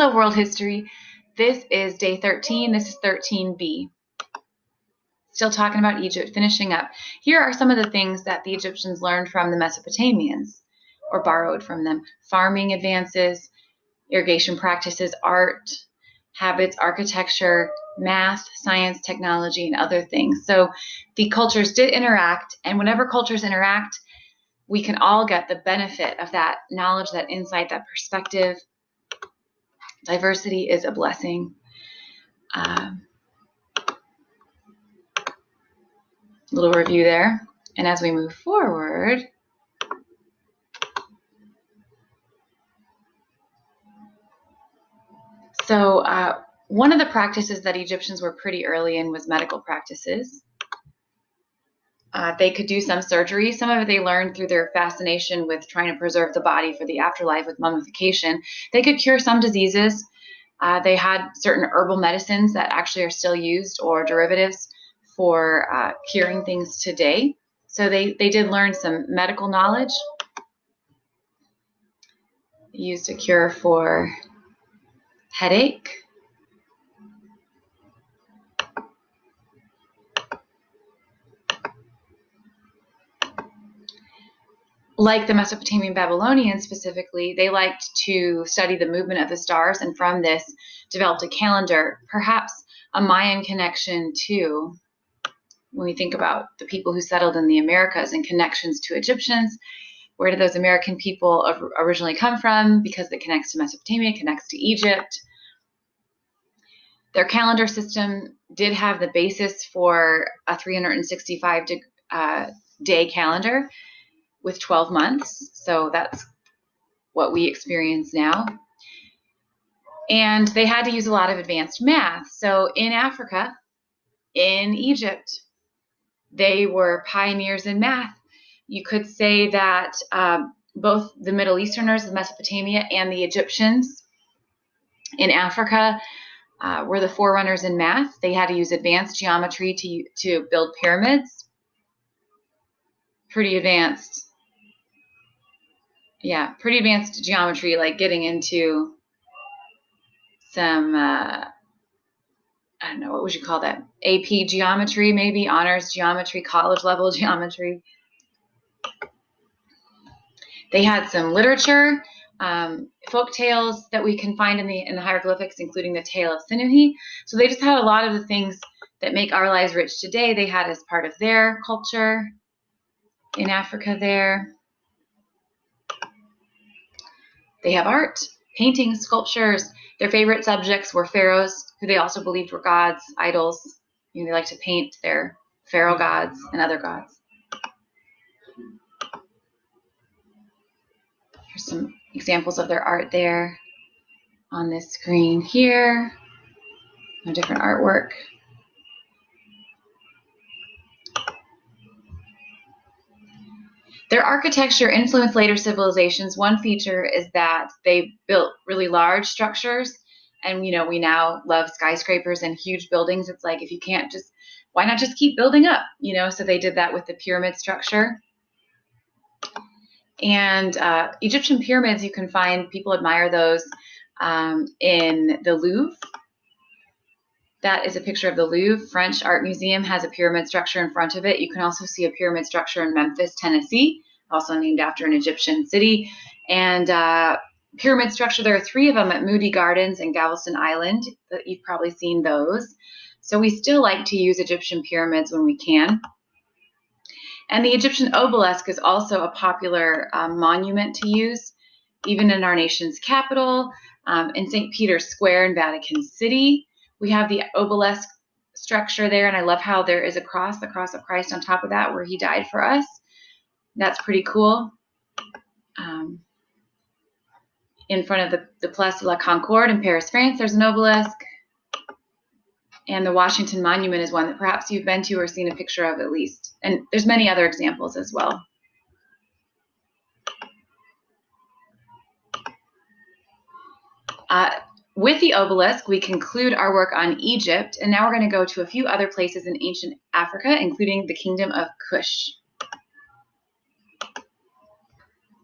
Hello, World History. This is day 13. This is 13b. Still talking about Egypt, finishing up. Here are some of the things that the Egyptians learned from the Mesopotamians, or borrowed from them. Farming advances, irrigation practices, art, habits, architecture, math, science, technology, and other things. So the cultures did interact, and whenever cultures interact, we can all get the benefit of that knowledge, that insight, that perspective. Diversity is a blessing. Little review there. And as we move forward, so one of the practices that Egyptians were pretty early in was medical practices. They could do some surgery. Some of it they learned through their fascination with trying to preserve the body for the afterlife with mummification. They could cure some diseases. They had certain herbal medicines that actually are still used, or derivatives for curing things today. So they did learn some medical knowledge. Used a cure for headache. Like the Mesopotamian Babylonians specifically, they liked to study the movement of the stars, and from this developed a calendar, perhaps a Mayan connection too. When we think about the people who settled in the Americas and connections to Egyptians, where did those American people originally come from? Because it connects to Mesopotamia, connects to Egypt. Their calendar system did have the basis for a 365 day calendar with 12 months. So that's what we experience now. And they had to use a lot of advanced math. So in Africa, in Egypt, they were pioneers in math. You could say that both the Middle Easterners of Mesopotamia and the Egyptians in Africa were the forerunners in math. They had to use advanced geometry to build pyramids. Pretty advanced. Yeah, pretty advanced geometry, like getting into some, I don't know, what would you call that? AP geometry, maybe, honors geometry, college level geometry. They had some literature, folk tales that we can find in the hieroglyphics, including the tale of Sinuhe. So they just had a lot of the things that make our lives rich today. They had as part of their culture in Africa there. They have art, paintings, sculptures. Their favorite subjects were pharaohs, who they also believed were gods, idols. You know, they like to paint their pharaoh gods and other gods. Here's some examples of their art there on this screen here. A different artwork. Their architecture influenced later civilizations. One feature is that they built really large structures, and you know, we now love skyscrapers and huge buildings. It's like, if you can't just, why not just keep building up? You know, so they did that with the pyramid structure. And Egyptian pyramids, you can find, people admire those in the Louvre. That is a picture of the Louvre. French Art Museum has a pyramid structure in front of it. You can also see a pyramid structure in Memphis, Tennessee, also named after an Egyptian city. And pyramid structure, there are 3 of them at Moody Gardens and Galveston Island. You've probably seen those. So we still like to use Egyptian pyramids when we can. And the Egyptian obelisk is also a popular monument to use, even in our nation's capital, in St. Peter's Square in Vatican City. We have the obelisk structure there, and I love how there is a cross, the cross of Christ on top of that, where he died for us. That's pretty cool. In front of the Place de la Concorde in Paris, France, there's an obelisk. And the Washington Monument is one that perhaps you've been to or seen a picture of at least. And there's many other examples as well. With the obelisk, we conclude our work on Egypt, and now we're going to go to a few other places in ancient Africa, including the Kingdom of Kush.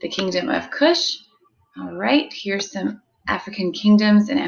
The Kingdom of Kush. All right, here's some African kingdoms and